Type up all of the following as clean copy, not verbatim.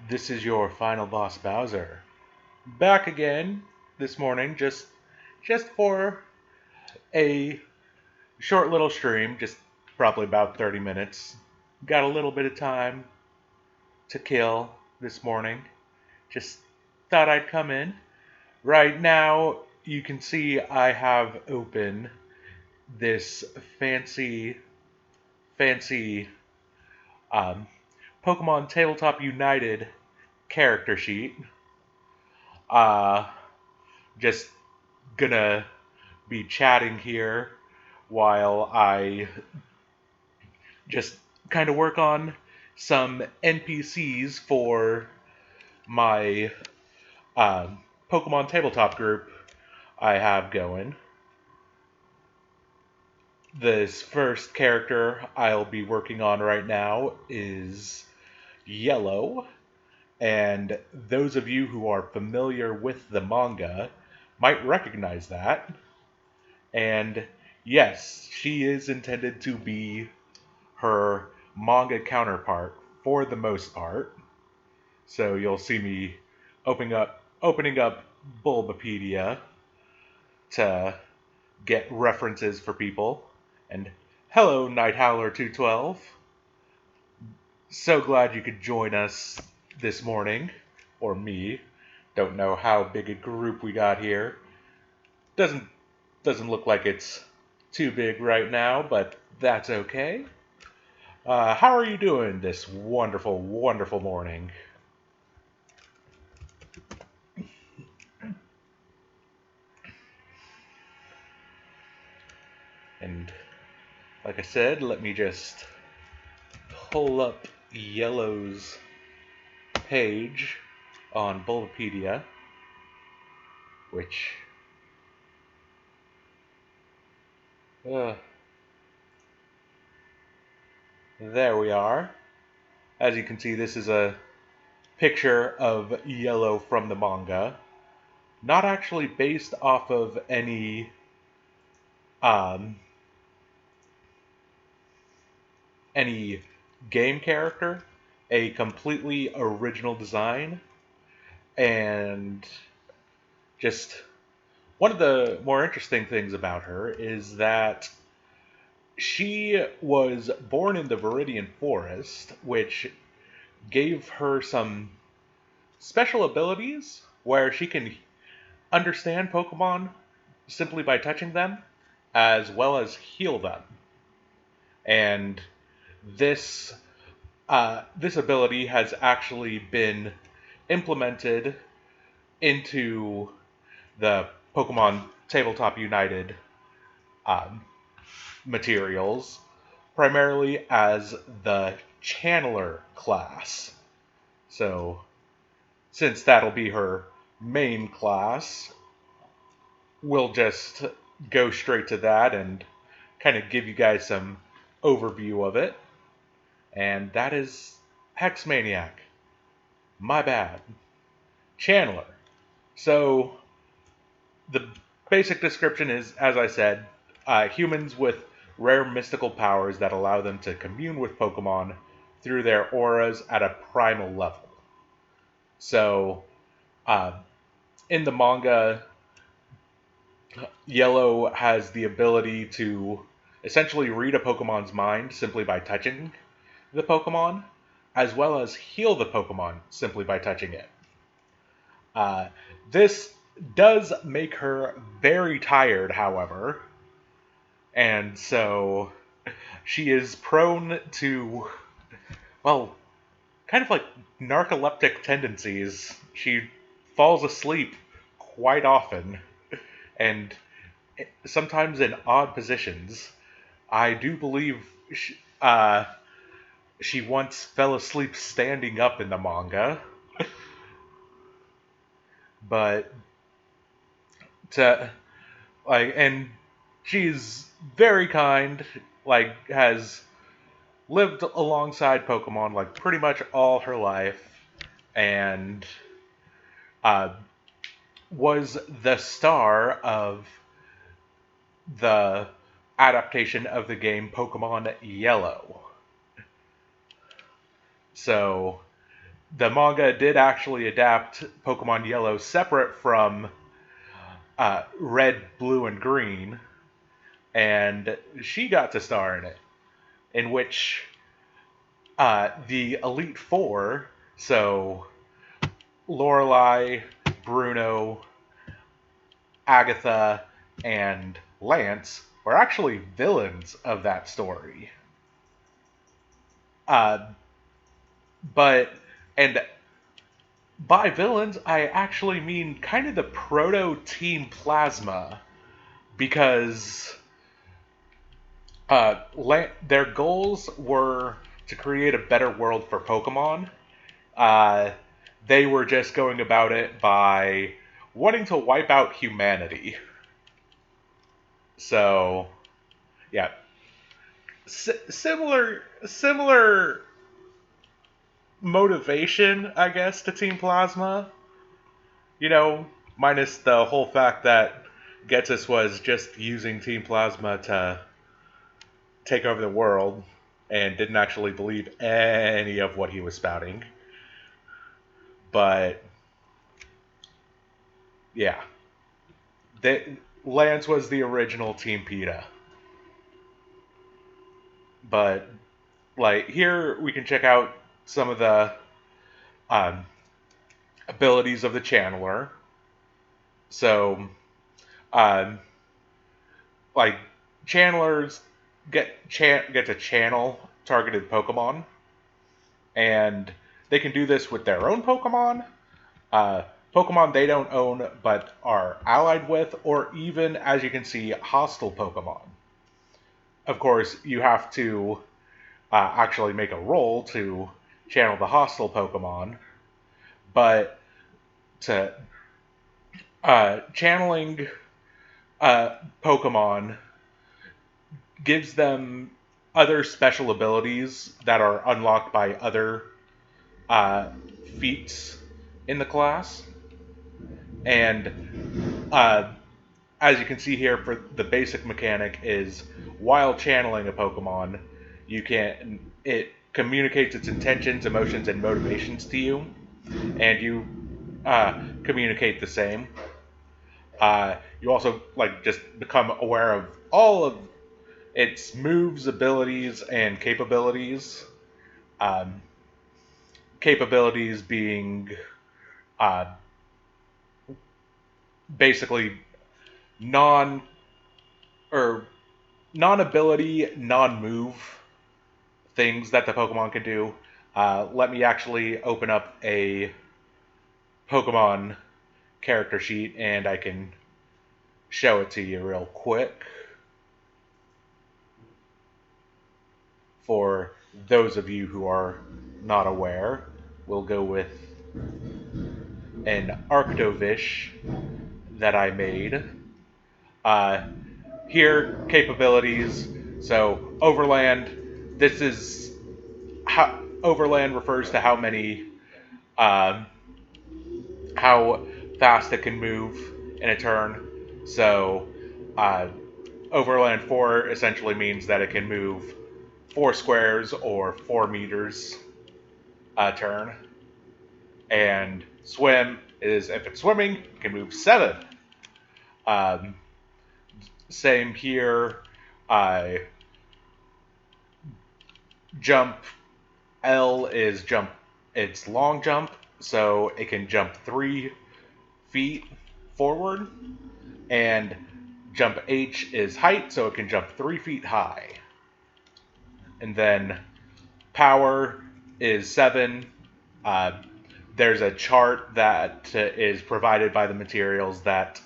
This is your final boss Bowser. Back again this morning just for a short little stream, just probably about 30 minutes. Got a little bit of time to kill this morning. Just thought I'd come in. Right now you can see I have open this fancy um, Pokemon Tabletop United character sheet. Uh just gonna be chatting here while I just kind of work on some NPCs for my Pokemon tabletop group I have going. This first character I'll be working on right now is Yellow, and those of you who are familiar with the manga might recognize that. And yes, she is intended to be her manga counterpart for the most part. So you'll see me opening up Bulbapedia to get references for people. And hello, Night Howler 212. So glad you could join us this morning, or me. Don't know how big a group we got here. Doesn't doesn't look like it's too big right now, but that's okay. How are you doing this wonderful, wonderful morning? And like I said, let me just pull up Yellow's page on Bulbapedia, which uh, there we are. As you can see, this is a picture of Yellow from the manga, not actually based off of um, any game character, a completely original design, and just one of the more interesting things about her is that she was born in the Viridian Forest, which gave her some special abilities where she can understand Pokemon simply by touching them, as well as heal them. And this this ability has actually been implemented into the Pokemon Tabletop United um, materials, primarily as the Channeler class. So, since that'll be her main class, we'll just go straight to that and kind of give you guys some overview of it. And that is Hex Maniac. My bad. Channeler. So, the basic description is, as I said, humans with rare mystical powers that allow them to commune with Pokemon through their auras at a primal level. So, uh, in the manga, Yellow has the ability to essentially read a Pokemon's mind simply by touching the Pokemon, as well as heal the Pokemon simply by touching it. Uh, this does make her very tired, however, and so she is prone to, well, kind of like narcoleptic tendencies. She falls asleep quite often, and sometimes in odd positions. I do believe she once fell asleep standing up in the manga, but to and she's very kind, like has lived alongside Pokemon like pretty much all her life, and uh, was the star of the adaptation of the game Pokemon Yellow. So the manga did actually adapt Pokemon Yellow separate from Red, Blue, and Green, and she got to star in it, in which the Elite Four, so Lorelei, Bruno, Agatha, and Lance, were actually villains of that story. Uh, but, and by villains, I actually mean kind of the proto Team Plasma, because their goals were to create a better world for Pokemon. Uh, they were just going about it by wanting to wipe out humanity. So, yeah, similar motivation, I guess, to Team Plasma. You know, minus the whole fact that Getsus was just using Team Plasma to take over the world and didn't actually believe any of what he was spouting. But yeah, Lance was the original Team PETA. But like here, we can check out some of the um, abilities of the Channeler. So, um, like Channelers get to channel targeted Pokemon, and they can do this with their own Pokemon, uh, Pokemon they don't own but are allied with, or even, as you can see, hostile Pokemon. Of course, you have to actually make a roll to channel the hostile Pokemon, but to channeling Pokemon gives them other special abilities that are unlocked by other uh, feats in the class. And as you can see here, for the basic mechanic is while channeling a Pokemon, it communicates its intentions, emotions, and motivations to you, and you communicate the same. You also just become aware of all of its moves, abilities, and capabilities. Um, Capabilities being uh, basically non or non-ability, non-move things that the Pokemon can do. Let me actually open up a Pokemon character sheet and I can show it to you real quick for those of you who are not aware. We'll go with an Arctovish that I made. Uh, Here, capabilities. So, Overland, this is how Overland refers to um, how fast it can move in a turn. So, uh, Overland 4 essentially means that it can move 4 squares or 4 meters a turn. And Swim is, if it's swimming, it can move 7. Um, Same here. Uh, Jump L is jump. It's long jump, so it can jump 3 feet forward, and jump H is height, so it can jump 3 feet high. And then power is 7. Uh, there's a chart that is provided by the materials that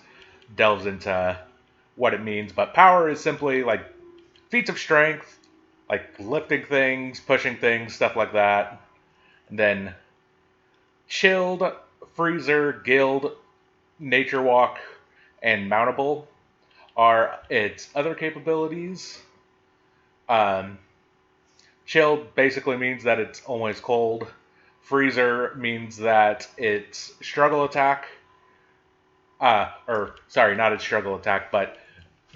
delves into what it means, but power is simply like feats of strength, like lifting things, pushing things, stuff like that. And then chilled, freezer, guild, nature walk, and mountable are its other capabilities. Um, Chilled basically means that it's always cold. Freezer means that it's struggle attack. Or sorry, not its struggle attack, but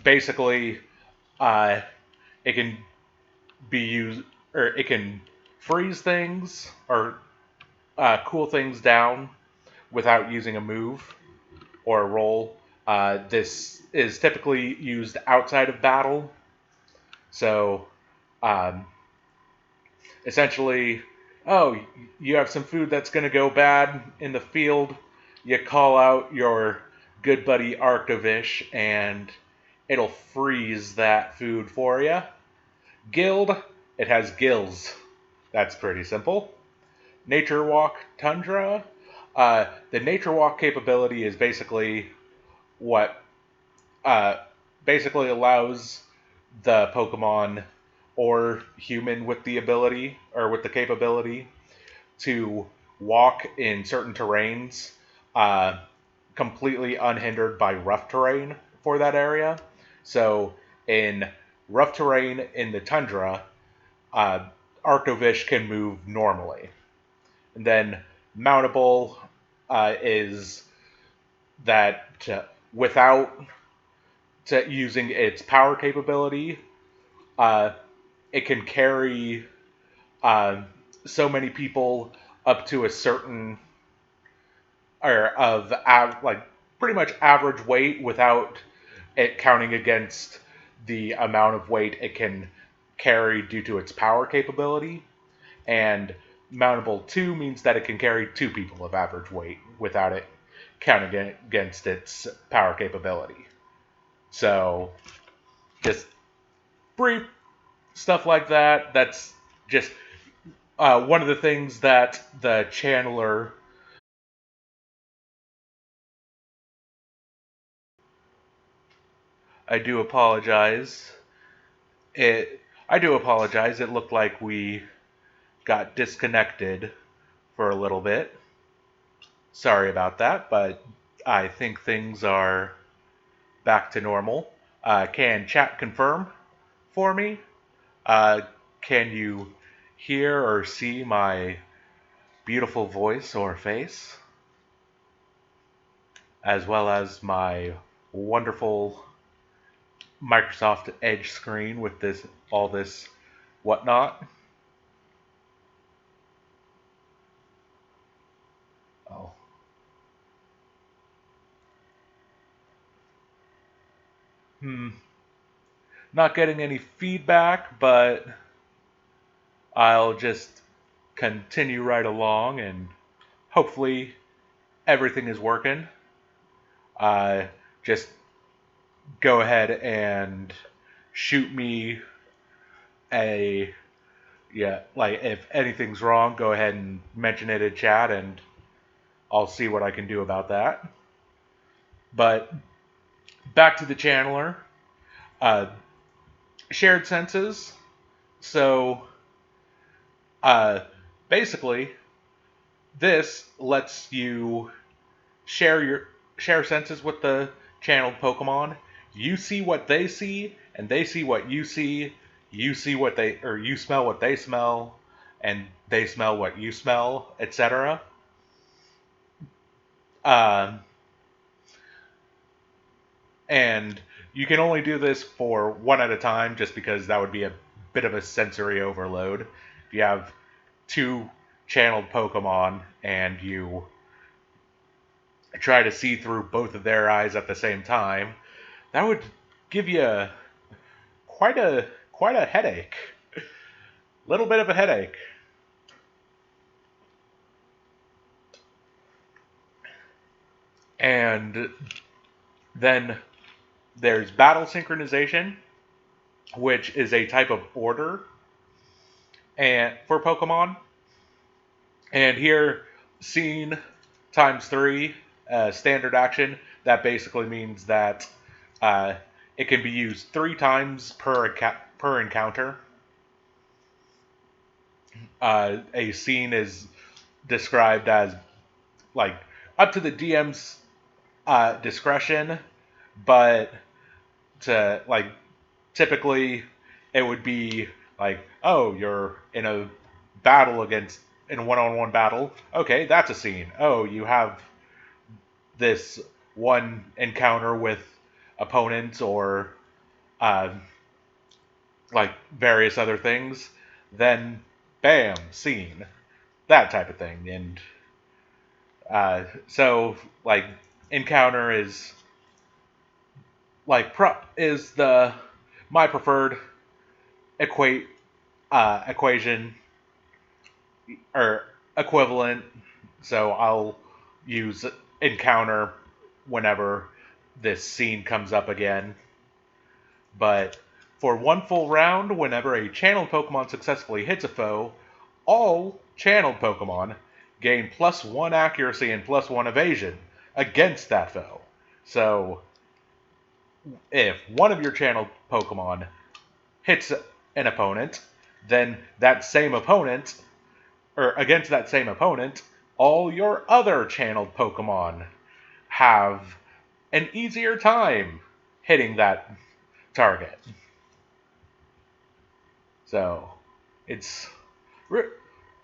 basically, uh, it can be used, or it can freeze things, or cool things down without using a move or a roll. This is typically used outside of battle. So um, essentially, oh, you have some food that's going to go bad in the field. You call out your good buddy Arctovish, and it'll freeze that food for you. Guild, it has gills. That's pretty simple. Nature Walk Tundra. The Nature Walk capability is basically what uh, basically allows the Pokemon or human with the ability or with the capability to walk in certain terrains uh, completely unhindered by rough terrain for that area. So in rough terrain in the tundra, uh, Arctovish can move normally. And then mountable is that without using its power capability, uh, it can carry uh, so many people up to a certain or of like pretty much average weight without it counting against the amount of weight it can carry due to its power capability. And mountable 2 means that it can carry 2 people of average weight without it counting against its power capability. So, just brief stuff like that. That's just one of the things that the channeler. I do apologize. I do apologize. It looked like we got disconnected for a little bit. Sorry about that, but I think things are back to normal. Can chat confirm for me? Uh, can you hear or see my beautiful voice or face, as well as my wonderful Microsoft Edge screen with this all this whatnot? Oh, hmm. Not getting any feedback, but I'll just continue right along and hopefully everything is working. Uh, just go ahead and shoot me a yeah, like if anything's wrong, go ahead and mention it in chat and I'll see what I can do about that. But back to the channeler. Uh, Shared senses. So uh, basically, this lets you share senses with the channeled Pokemon. You see what they see, and they see what you see. You see what they or you smell what they smell, and they smell what you smell, etc. Um, and you can only do this for one at a time, just because that would be a bit of a sensory overload. If you have two channeled Pokemon and you try to see through both of their eyes at the same time, that would give you quite a headache. Little bit of a headache. And then there's battle synchronization, which is a type of order and for Pokemon. And here, scene times 3, standard action. That basically means that uh, it can be used 3 times per encounter. A scene is described as like up to the DM's discretion, but to like typically it would be like, oh, you're in a battle against in a one-on-one battle. Okay, that's a scene. Oh, you have this one encounter with opponents or uh, like various other things. Then, bam, scene. that type of thing. And so, like, encounter is is the my preferred equate equation or equivalent. So I'll use encounter whenever this scene comes up again. But for one full round, whenever a channeled Pokemon successfully hits a foe, all channeled Pokemon gain +1 accuracy and +1 evasion against that foe. So if one of your channeled Pokemon hits an opponent, then that same opponent, or against that same opponent, all your other channeled Pokemon have an easier time hitting that target. So it's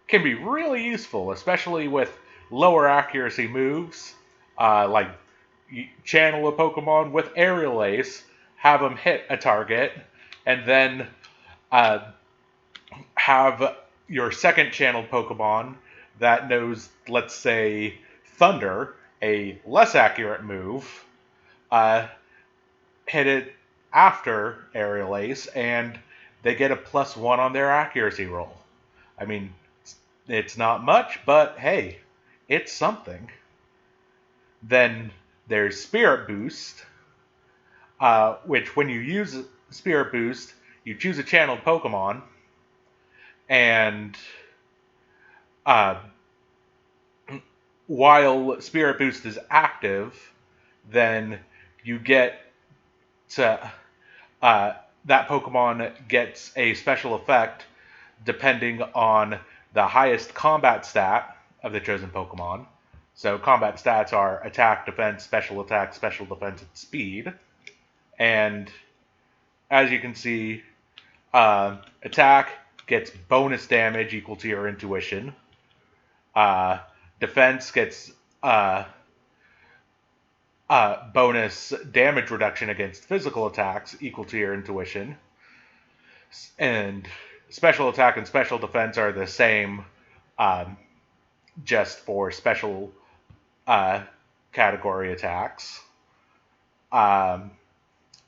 can be really useful, especially with lower accuracy moves, like channel a Pokemon with Aerial Ace, have them hit a target, and then uh, have your second channeled Pokemon that knows, let's say, Thunder, a less accurate move, uh, hit it after Aerial Ace, and they get a +1 on their accuracy roll. I mean, it's not much, but hey, it's something. Then there's Spirit Boost, which when you use Spirit Boost, you choose a channeled Pokemon, and uh, while Spirit Boost is active, then you get to that Pokemon gets a special effect depending on the highest combat stat of the chosen Pokemon. So combat stats are attack, defense, special defense, and speed. And as you can see, attack gets bonus damage equal to your intuition. Defense gets bonus damage reduction against physical attacks equal to your intuition. And special attack and special defense are the same, just for special category attacks.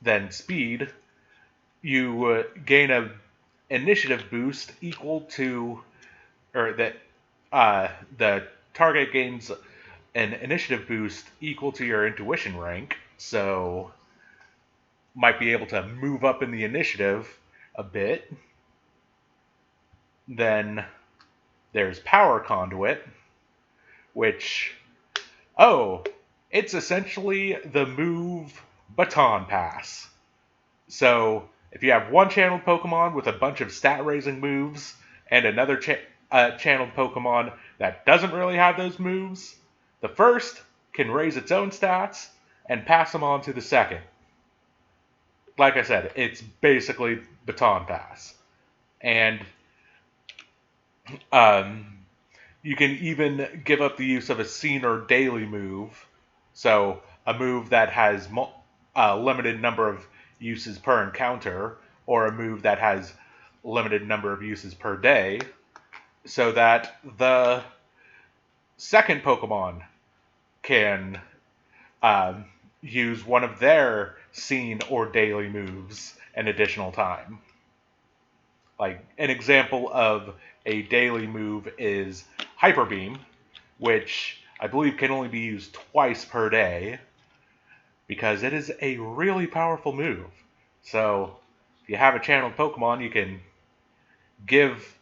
Then speed, you gain a initiative boost equal to, or that the target gains an initiative boost equal to your intuition rank, so might be able to move up in the initiative a bit. Then there's Power Conduit, which, it's essentially the move Baton Pass. So if you have one channeled Pokemon with a bunch of stat-raising moves and another channeled Pokemon that doesn't really have those moves, the first can raise its own stats and pass them on to the second. Like I said, it's basically Baton Pass. And you can even give up the use of a scene or daily move. So a move that has a limited number of uses per encounter, or a move that has limited number of uses per day, so that the second Pokemon can use one of their scene or daily moves an additional time. Like, an example of a daily move is Hyper Beam, which I believe can only be used twice per day, because it is a really powerful move. So, if you have a channeled Pokemon, you can give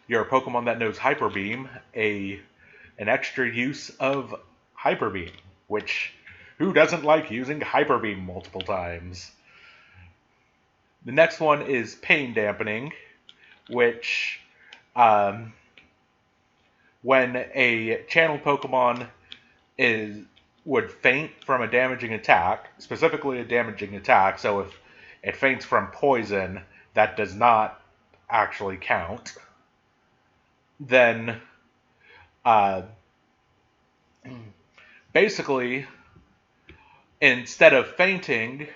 your Pokemon that knows Hyper Beam an extra use of Hyper Beam, which, who doesn't like using Hyper Beam multiple times? The next one is Pain Dampening, which, when a channeled Pokemon would faint from a damaging attack, specifically a damaging attack, so if it faints from poison, that does not actually count, then basically, instead of fainting,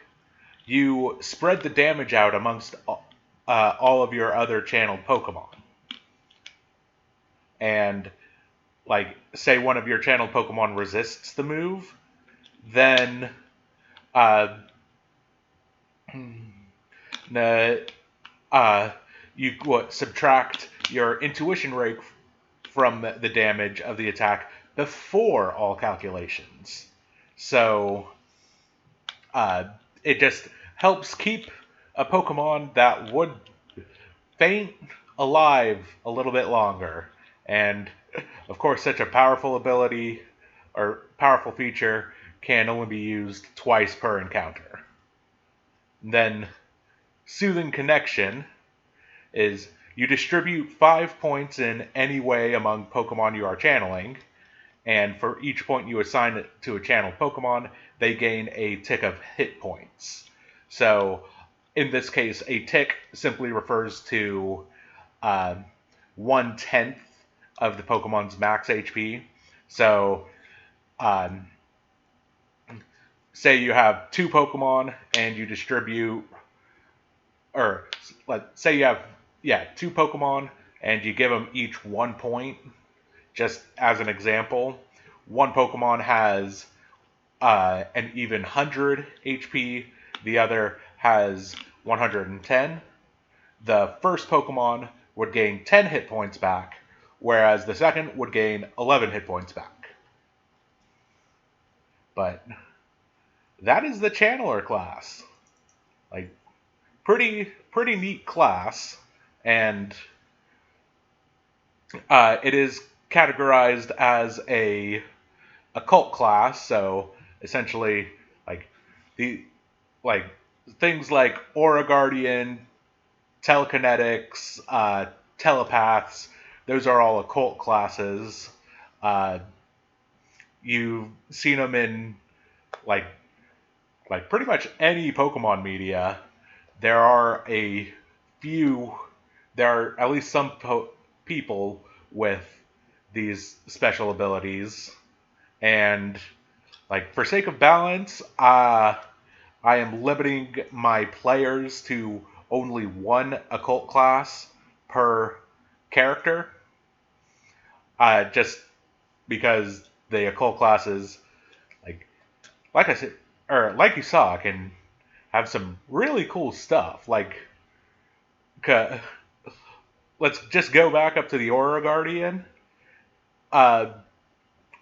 you spread the damage out amongst all of your other channeled Pokemon. And, like, say one of your channeled Pokemon resists the move, then uh, uh, you subtract your intuition rate from the damage of the attack before all calculations. So uh, it just helps keep a Pokemon that would faint alive a little bit longer. And of course, such a powerful ability or powerful feature can only be used twice per encounter. And then Soothing Connection is you distribute 5 points in any way among Pokemon you are channeling, and for each point you assign it to a channeled Pokemon, they gain a tick of hit points. So, in this case, a tick simply refers to 1/10 of the Pokemon's max HP. So, um, say you have 2 Pokemon and you distribute, or let's say you have 2 Pokemon and you give them each 1 point. Just as an example, one Pokemon has an even 100 HP, the other has 110. The first Pokemon would gain 10 hit points back, whereas the second would gain 11 hit points back. But that is the Channeler class. Like, pretty neat class, and it is categorized as a occult class. So essentially, like the like things like Aura Guardian, telekinetics, telepaths. Those are all occult classes. Uh, you've seen them in like pretty much any Pokemon media. There are a few. There are at least some people with these special abilities, and like for sake of balance, I am limiting my players to only one occult class per character, just because the occult classes, like I said, or like you saw, can have some really cool stuff. Like, let's just go back up to the Aura Guardian. Uh,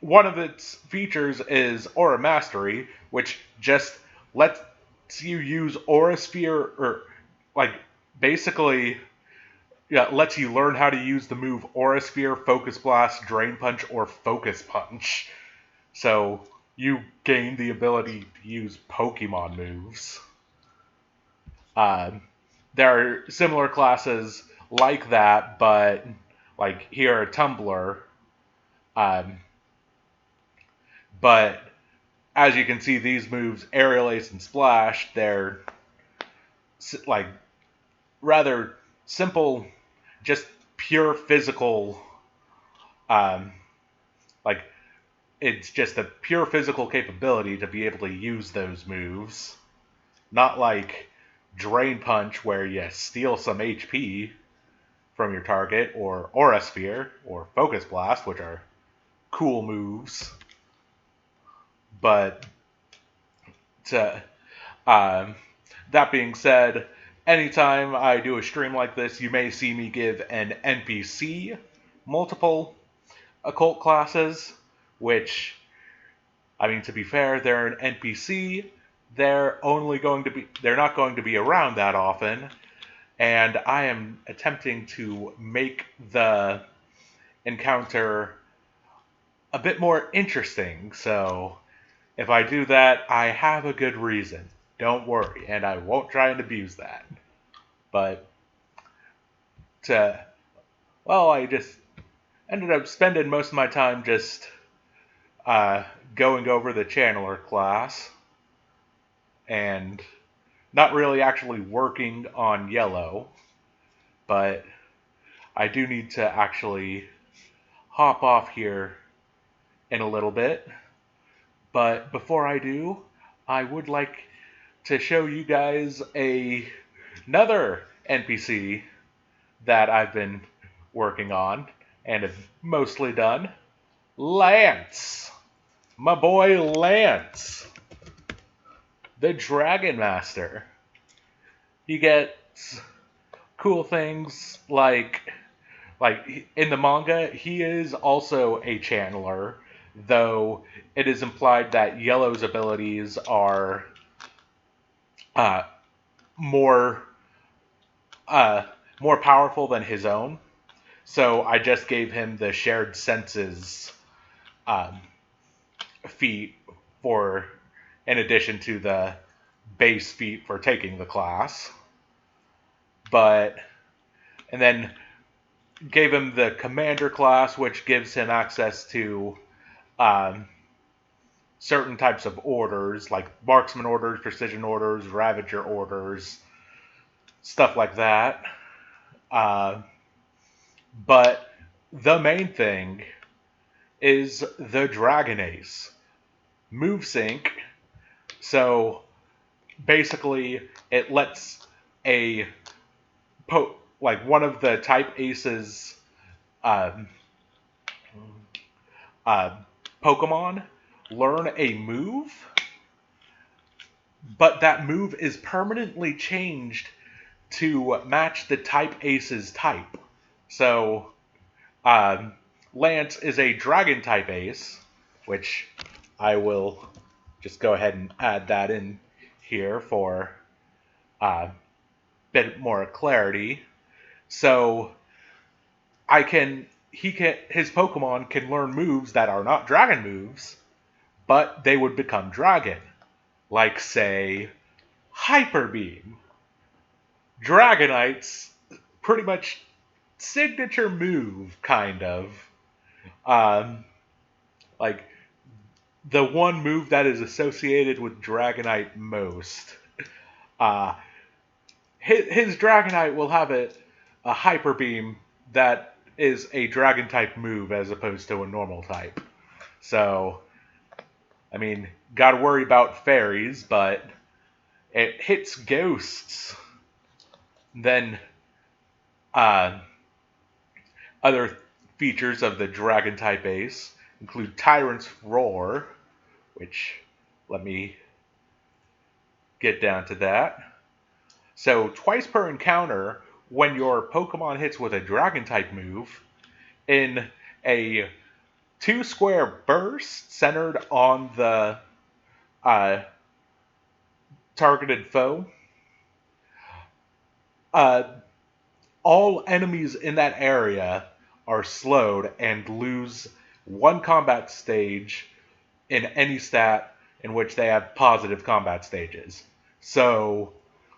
One of its features is Aura Mastery, which just lets you use Aura Sphere, or like basically lets you learn how to use the move Aura Sphere, Focus Blast, Drain Punch, or Focus Punch. So you gain the ability to use Pokemon moves. Uh, there are similar classes like that, but like here at Tumblr. Um, but as you can see, these moves, Aerial Ace and Splash, they're like rather simple, just pure physical. Um, like it's just a pure physical capability to be able to use those moves, not like Drain Punch where you steal some HP from your target, or Aura Sphere or Focus Blast, which are cool moves. But to that being said, anytime I do a stream like this, you may see me give an NPC multiple occult classes, which, I mean, to be fair, they're an NPC. They're not going to be around that often, and I am attempting to make the encounter a bit more interesting. So if I do that, I have a good reason. Don't worry, and I won't try and abuse that. But I just ended up spending most of my time just going over the Channeler class and not really actually working on Yellow. But I do need to actually hop off here in a little bit. But before I do, I would like to show you guys another NPC that I've been working on and have mostly done. Lance. My boy Lance. The Dragon Master. He gets cool things like in the manga, he is also a channeler, though it is implied that Yellow's abilities are uh, more uh, more powerful than his own. So I just gave him the shared senses um, feat for, in addition to the base feat for taking the class. But and then gave him the commander class, which gives him access to um, certain types of orders, like marksman orders, precision orders, ravager orders, stuff like that. Uh, but the main thing is the Dragon Ace move sync. So basically, it lets a like one of the type aces um, uh, Pokemon learn a move, but that move is permanently changed to match the type ace's type. So um, Lance is a dragon type ace, which I will just go ahead and add that in here for a bit more clarity. So his Pokemon can learn moves that are not dragon moves, but they would become dragon. Like, say, Hyper Beam. Dragonite's pretty much signature move, kind of. Um, like, the one move that is associated with Dragonite most. Uh, his Dragonite will have a Hyper Beam that is a Dragon type move as opposed to a normal type. So, I mean, gotta worry about fairies, but it hits ghosts. Then, uh, other features of the Dragon type ace include Tyrant's Roar, which, let me get down to that. So, twice per encounter, when your Pokemon hits with a Dragon type move, in a 2-square burst centered on the uh, targeted foe, uh, all enemies in that area are slowed and lose one combat stage in any stat in which they have positive combat stages. So,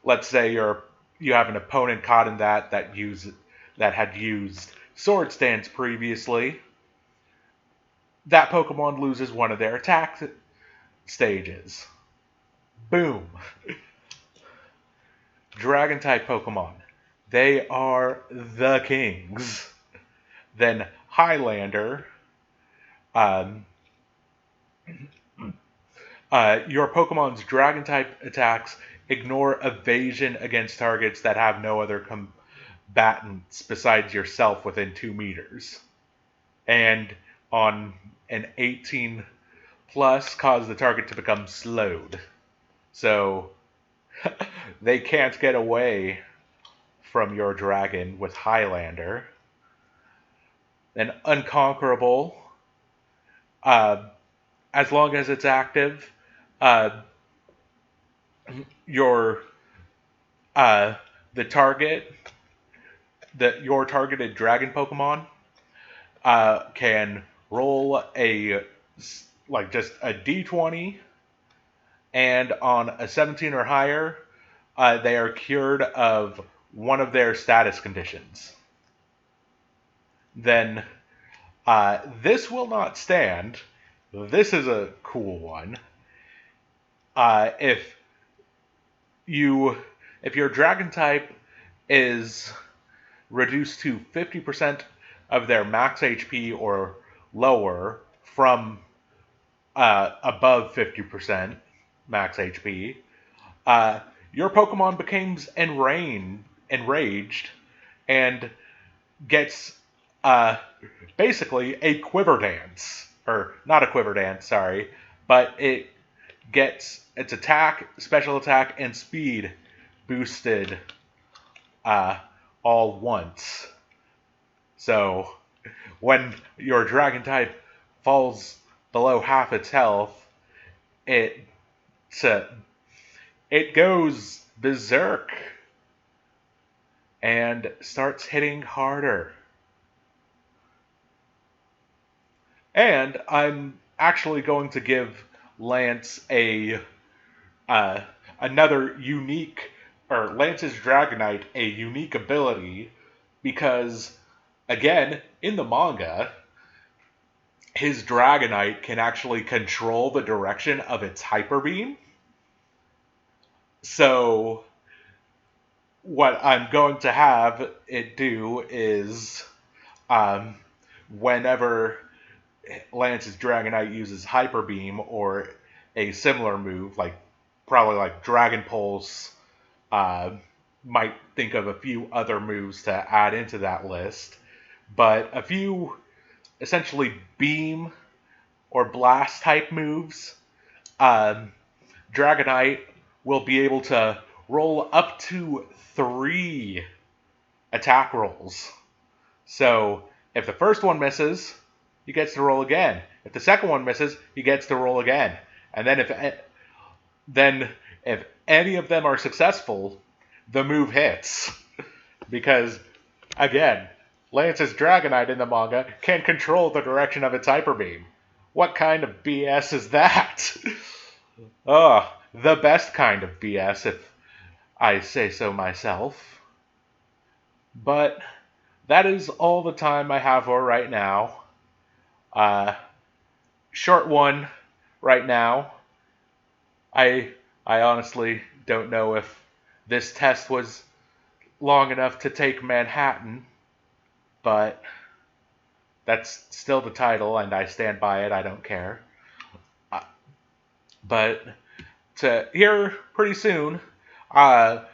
let's say you have an opponent caught in that had used Sword Stance previously. That Pokemon loses one of their attack stages. Boom. Dragon type Pokemon. They are the kings. Then Highlander. Um, your Pokemon's Dragon type attacks ignore evasion against targets that have no other combatants besides yourself within 2 meters. And on an 18 plus, cause the target to become slowed. So they can't get away from your dragon with Highlander. And Unconquerable, as long as it's active, uh, your the target your targeted dragon Pokemon can roll just a D20, and on a 17 or higher, they are cured of one of their status conditions. Then this will not stand. This is a cool one. If your dragon type is reduced to 50% of their max HP or lower from above 50% max HP, your Pokemon becomes enraged and gets basically a quiver dance. Or not a quiver dance, sorry. But it gets its attack, special attack, and speed boosted all once. So when your dragon type falls below half its health, it it goes berserk and starts hitting harder. And I'm actually going to give Lance another unique, or Lance's Dragonite a unique ability because, again, in the manga, his Dragonite can actually control the direction of its Hyper Beam. So what I'm going to have it do is, whenever Lance's Dragonite uses Hyper Beam or a similar move, like probably like Dragon Pulse, might think of a few other moves to add into that list, but a few essentially beam or blast type moves, Dragonite will be able to roll up to 3 attack rolls. So if the first one misses, he gets to roll again. If the second one misses, he gets to roll again. And then if any of them are successful, the move hits. Because, again, Lance's Dragonite in the manga can control the direction of its Hyper Beam. What kind of BS is that? The best kind of BS, if I say so myself. But that is all the time I have for right now. Short one right now. I honestly don't know if this test was long enough to take Manhatten, but that's still the title, and I stand by it. I don't care. But to hear pretty soon, the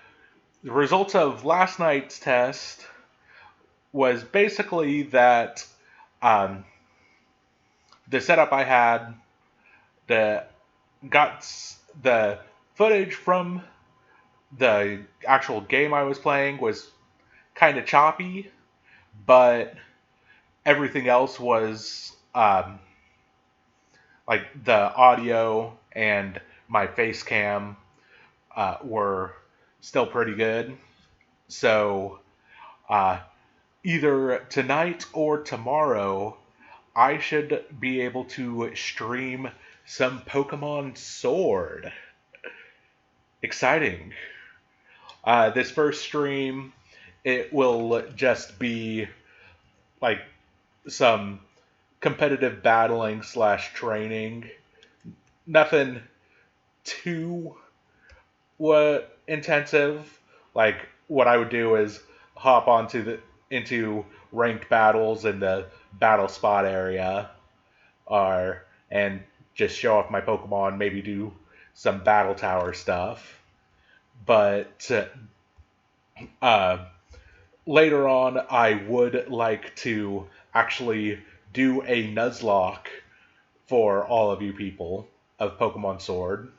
results of last night's test was basically that the setup I had, got the footage from the actual game I was playing was kind of choppy, but everything else was like the audio and my face cam were still pretty good. So either tonight or tomorrow, I should be able to stream some Pokemon Sword. Exciting. This first stream, it will just be like some competitive battling / training. Nothing too intensive. Like what I would do is hop into ranked battles in the battle spot area, and just show off my Pokemon, maybe do some battle tower stuff. But later on, I would like to actually do a Nuzlocke for all of you people of Pokemon Sword,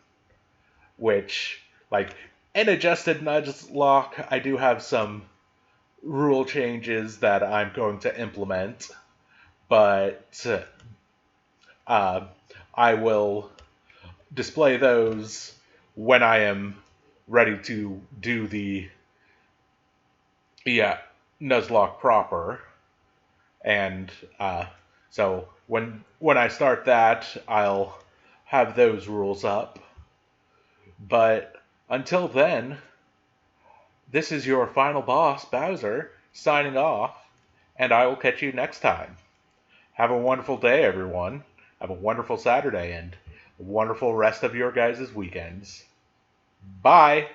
which, like, an adjusted Nuzlocke, I do have some rule changes that I'm going to implement, but I will display those when I am ready to do the Nuzlocke proper. And so when I start that, I'll have those rules up. But until then, this is your final boss, Bowser, signing off, and I will catch you next time. Have a wonderful day, everyone. Have a wonderful Saturday, and a wonderful rest of your guys' weekends. Bye!